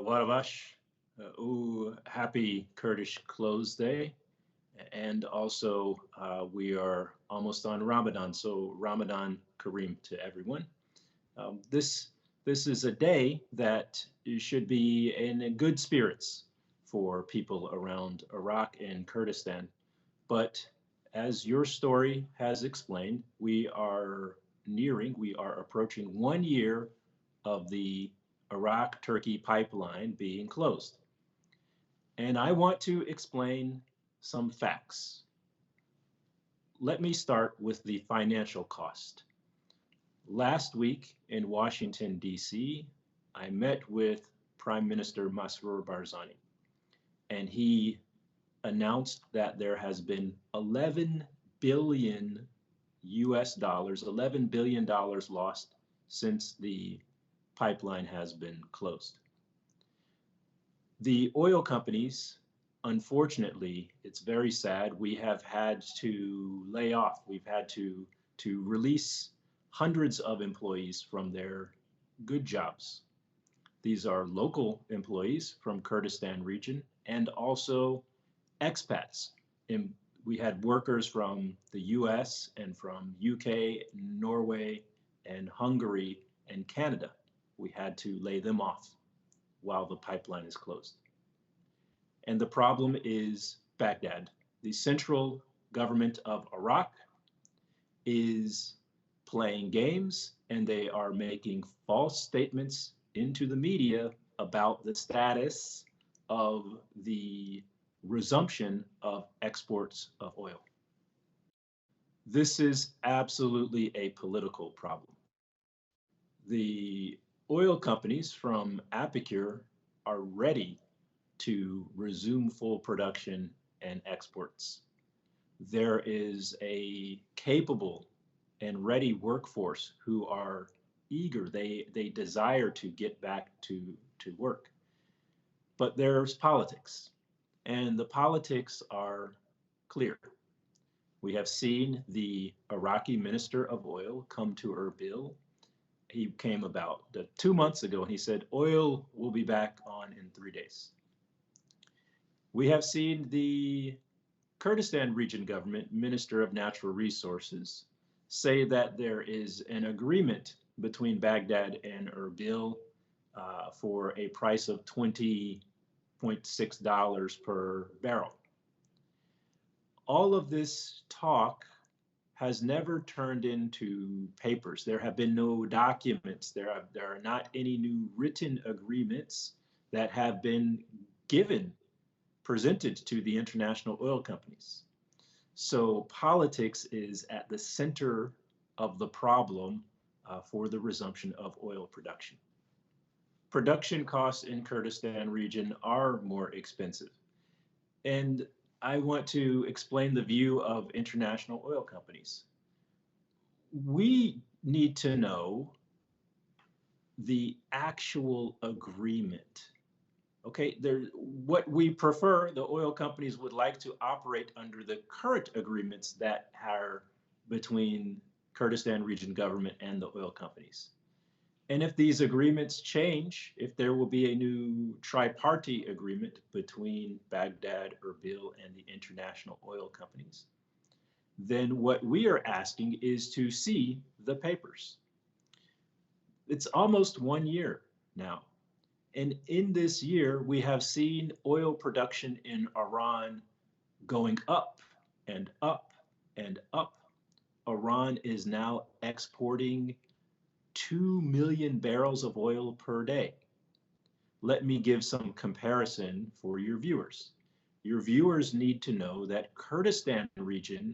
Warabash, happy Kurdish Close Day. And also, we are almost on Ramadan, so Ramadan Kareem to everyone. This is a day that should be in good spirits for people around Iraq and Kurdistan. But as your story has explained, we are approaching 1 year of the Iraq-Turkey pipeline being closed. And I want to explain some facts. Let me start with the financial cost. Last week in Washington, D.C., I met with Prime Minister Masroor Barzani, and he announced that there has been 11 billion US dollars, $11 billion lost since the pipeline has been closed. The oil companies, unfortunately, it's very sad, we have had to lay off. We've had to release hundreds of employees from their good jobs. These are local employees from Kurdistan region and also expats. We had workers from the US and from UK, Norway, and Hungary, and Canada. We had to lay them off while the pipeline is closed. And the problem is Baghdad. The central government of Iraq is playing games, and they are making false statements into the media about the status of the resumption of exports of oil. This is absolutely a political problem. The oil companies from APIKUR are ready to resume full production and exports. There is a capable and ready workforce who are eager. They desire to get back to work. But there's politics, and the politics are clear. We have seen the Iraqi Minister of Oil come to Erbil. He came about 2 months ago and he said, oil will be back on in 3 days. We have seen the Kurdistan region government Minister of Natural Resources say that there is an agreement between Baghdad and Erbil for a price of $20.6 per barrel. All of this talk has never turned into papers. There have been no documents. There are not any new written agreements that have been presented to the international oil companies. So politics is at the center of the problem for the resumption of oil production. Production costs in Kurdistan region are more expensive. And I want to explain the view of international oil companies. We need to know the actual agreement. Okay, what we prefer, the oil companies would like to operate under the current agreements that are between Kurdistan region government and the oil companies. And if these agreements change, if there will be a new tripartite agreement between Baghdad, Erbil, and the international oil companies, then what we are asking is to see the papers. It's almost 1 year now. And in this year, we have seen oil production in Iran going up and up and up. Iran is now exporting 2 million barrels of oil per day. Let me give some comparison for your viewers. Your viewers need to know that Kurdistan region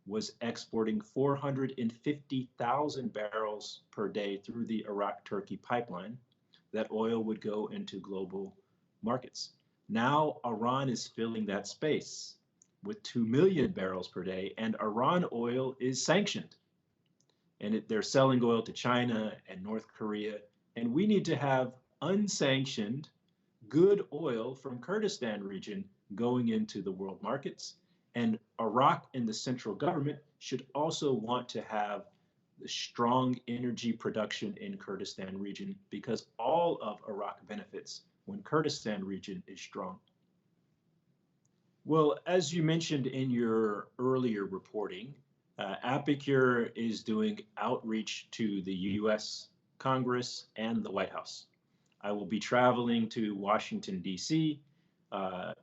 was exporting 450,000 barrels per day through the Iraq-Turkey pipeline. That oil would go into global markets. Now Iran is filling that space with 2 million barrels per day, and Iran oil is sanctioned. And they're selling oil to China and North Korea. And we need to have unsanctioned, good oil from Kurdistan region going into the world markets. And Iraq and the central government should also want to have the strong energy production in Kurdistan region, because all of Iraq benefits when Kurdistan region is strong. Well, as you mentioned in your earlier reporting, APIKUR is doing outreach to the U.S. Congress and the White House. I will be traveling to Washington, D.C.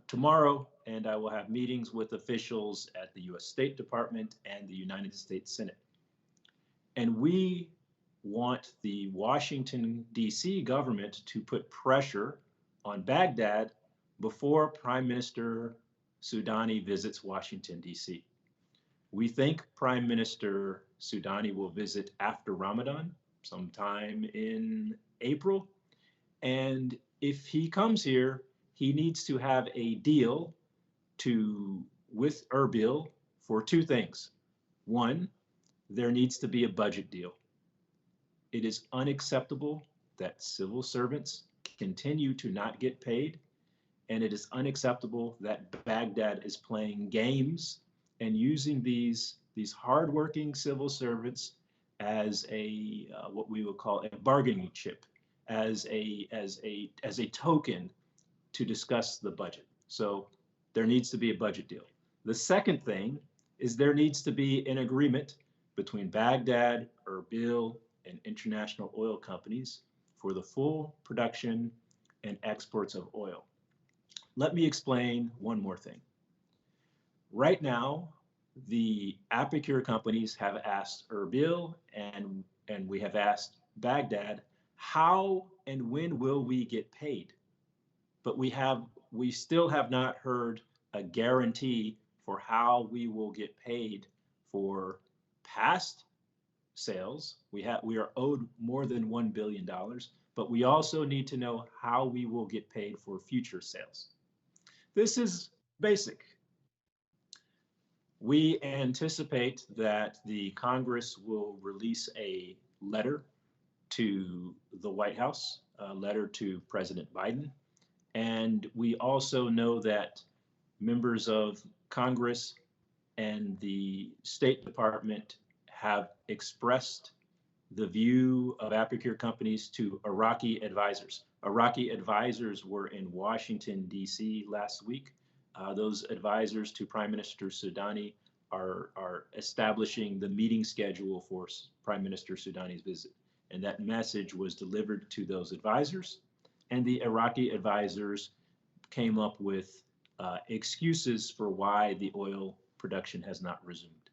Tomorrow, and I will have meetings with officials at the U.S. State Department and the United States Senate. And we want the Washington, D.C. government to put pressure on Baghdad before Prime Minister Soudani visits Washington, D.C. We think Prime Minister Soudani will visit after Ramadan, sometime in April. And if he comes here, he needs to have a deal with Erbil for two things. One, there needs to be a budget deal. It is unacceptable that civil servants continue to not get paid, and it is unacceptable that Baghdad is playing games and using these hardworking civil servants as a what we would call a bargaining chip, as a token to discuss the budget. So there needs to be a budget deal. The second thing is there needs to be an agreement between Baghdad, Erbil, and international oil companies for the full production and exports of oil. Let me explain one more thing. Right now, the APIKUR companies have asked Erbil and we have asked Baghdad, how and when will we get paid? But we still have not heard a guarantee for how we will get paid for past sales. We are owed more than $1 billion, but we also need to know how we will get paid for future sales. This is basic. We anticipate that the Congress will release a letter to the White House, a letter to President Biden. And we also know that members of Congress and the State Department have expressed the view of APIKUR companies to Iraqi advisors. Iraqi advisors were in Washington, D.C. last week. Those advisors to Prime Minister Soudani are establishing the meeting schedule for Prime Minister Soudani's visit. And that message was delivered to those advisors. And the Iraqi advisors came up with excuses for why the oil production has not resumed.